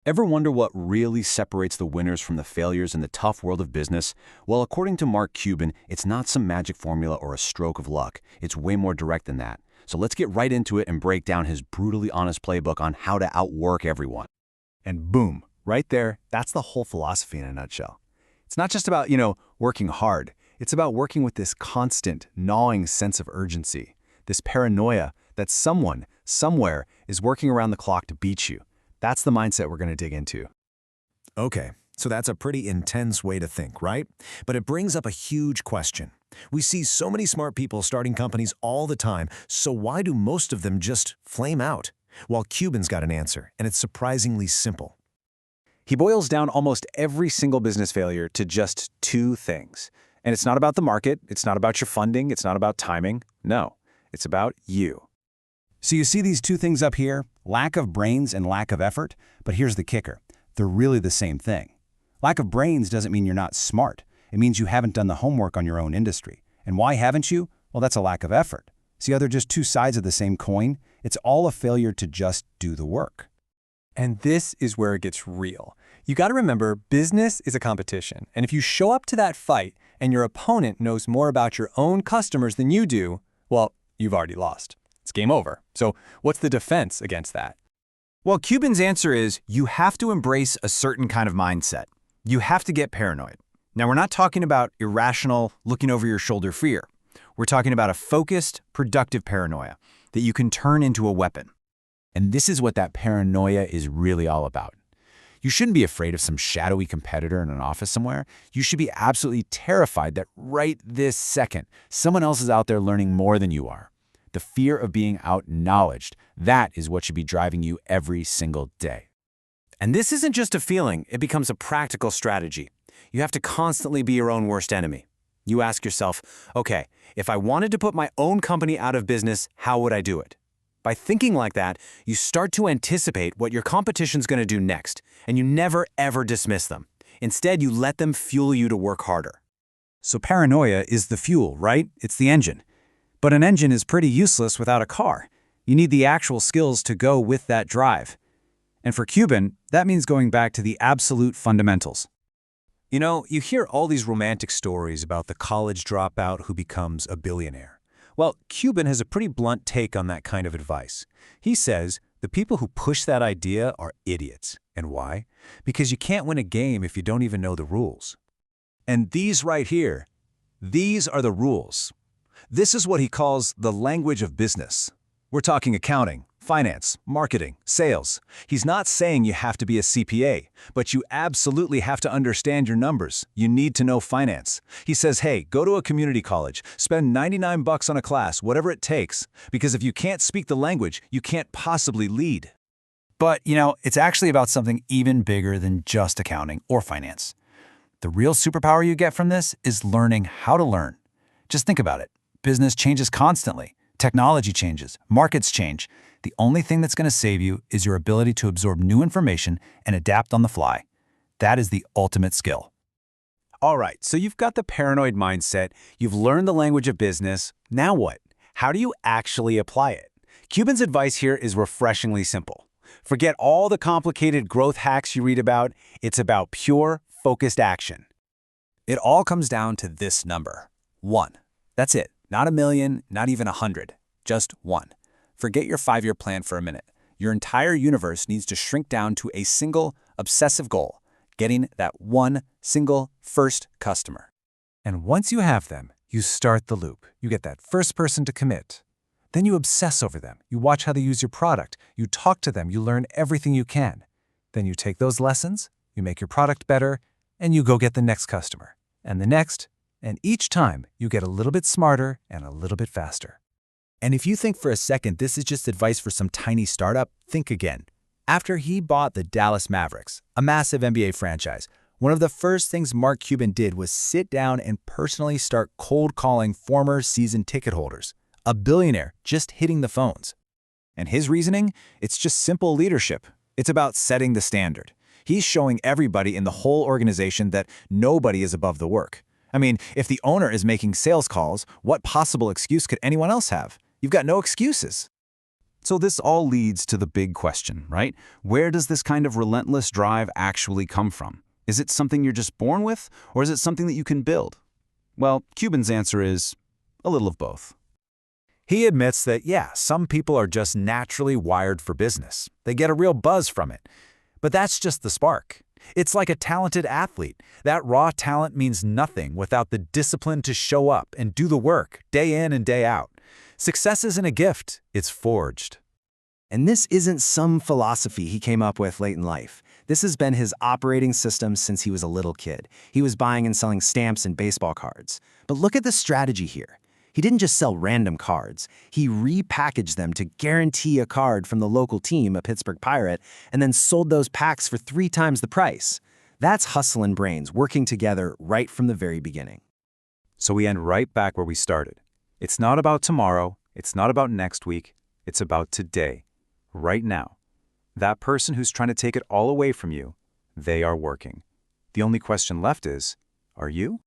Ever wonder what really separates the winners from the failures in the tough world of business? Well, according to Mark Cuban, it's not some magic formula or a stroke of luck. It's way more direct than that. So let's get right into it and break down his brutally honest playbook on how to outwork everyone. And boom, right there, that's the whole philosophy in a nutshell. It's not just about, working hard. It's about working with this constant, gnawing sense of urgency, this paranoia that someone, somewhere, is working around the clock to beat you. That's the mindset we're going to dig into. Okay, so that's a pretty intense way to think, right? But it brings up a huge question. We see so many smart people starting companies all the time, so why do most of them just flame out? Well, Cuban's got an answer, and it's surprisingly simple. He boils down almost every single business failure to just two things. And it's not about the market, it's not about your funding, it's not about timing. No, it's about you. So you see these two things up here, lack of brains and lack of effort, but here's the kicker. They're really the same thing. Lack of brains doesn't mean you're not smart. It means you haven't done the homework on your own industry. And why haven't you? Well, that's a lack of effort. See how they're just two sides of the same coin? It's all a failure to just do the work. And this is where it gets real. You got to remember, business is a competition. And if you show up to that fight and your opponent knows more about your own customers than you do, well, you've already lost. It's game over. So what's the defense against that? Well, Cuban's answer is you have to embrace a certain kind of mindset. You have to get paranoid. Now, we're not talking about irrational, looking over your shoulder fear. We're talking about a focused, productive paranoia that you can turn into a weapon. And this is what that paranoia is really all about. You shouldn't be afraid of some shadowy competitor in an office somewhere. You should be absolutely terrified that right this second, someone else is out there learning more than you are. The fear of being out-knowledged, that is what should be driving you every single day. And this isn't just a feeling, it becomes a practical strategy. You have to constantly be your own worst enemy. You ask yourself, okay, if I wanted to put my own company out of business, how would I do it? By thinking like that, you start to anticipate what your competition's going to do next, and you never ever dismiss them. Instead, you let them fuel you to work harder. So paranoia is the fuel, right? It's the engine. But an engine is pretty useless without a car. You need the actual skills to go with that drive. And for Cuban, that means going back to the absolute fundamentals. You hear all these romantic stories about the college dropout who becomes a billionaire. Well, Cuban has a pretty blunt take on that kind of advice. He says the people who push that idea are idiots. And why? Because you can't win a game if you don't even know the rules. And these right here, these are the rules. This is what he calls the language of business. We're talking accounting, finance, marketing, sales. He's not saying you have to be a CPA, but you absolutely have to understand your numbers. You need to know finance. He says, hey, go to a community college, spend $99 on a class, whatever it takes, because if you can't speak the language, you can't possibly lead. But, it's actually about something even bigger than just accounting or finance. The real superpower you get from this is learning how to learn. Just think about it. Business changes constantly. Technology changes. Markets change. The only thing that's going to save you is your ability to absorb new information and adapt on the fly. That is the ultimate skill. All right, so you've got the paranoid mindset, you've learned the language of business. Now what? How do you actually apply it? Cuban's advice here is refreshingly simple. Forget all the complicated growth hacks you read about. It's about pure, focused action. It all comes down to this number, 1. That's it. Not a million, not even 100. Just 1. Forget your 5-year plan for a minute. Your entire universe needs to shrink down to a single, obsessive goal, getting that one single first customer. And once you have them, you start the loop. You get that first person to commit. Then you obsess over them. You watch how they use your product. You talk to them. You learn everything you can. Then you take those lessons, you make your product better, and you go get the next customer. And the next. And each time, you get a little bit smarter and a little bit faster. And if you think for a second this is just advice for some tiny startup, think again. After he bought the Dallas Mavericks, a massive NBA franchise, one of the first things Mark Cuban did was sit down and personally start cold calling former season ticket holders. A billionaire just hitting the phones. And his reasoning? It's just simple leadership. It's about setting the standard. He's showing everybody in the whole organization that nobody is above the work. I mean, if the owner is making sales calls, what possible excuse could anyone else have? You've got no excuses. So this all leads to the big question, right? Where does this kind of relentless drive actually come from? Is it something you're just born with, or is it something that you can build? Well, Cuban's answer is a little of both. He admits that, yeah, some people are just naturally wired for business. They get a real buzz from it. But that's just the spark. It's like a talented athlete. That raw talent means nothing without the discipline to show up and do the work day in and day out. Success isn't a gift, it's forged. And this isn't some philosophy he came up with late in life. This has been his operating system since he was a little kid. He was buying and selling stamps and baseball cards. But look at the strategy here. He didn't just sell random cards. He repackaged them to guarantee a card from the local team, a Pittsburgh Pirate, and then sold those packs for 3 times the price. That's hustle and brains working together right from the very beginning. So we end right back where we started. It's not about tomorrow, it's not about next week, it's about today, right now. That person who's trying to take it all away from you, they are working. The only question left is, are you?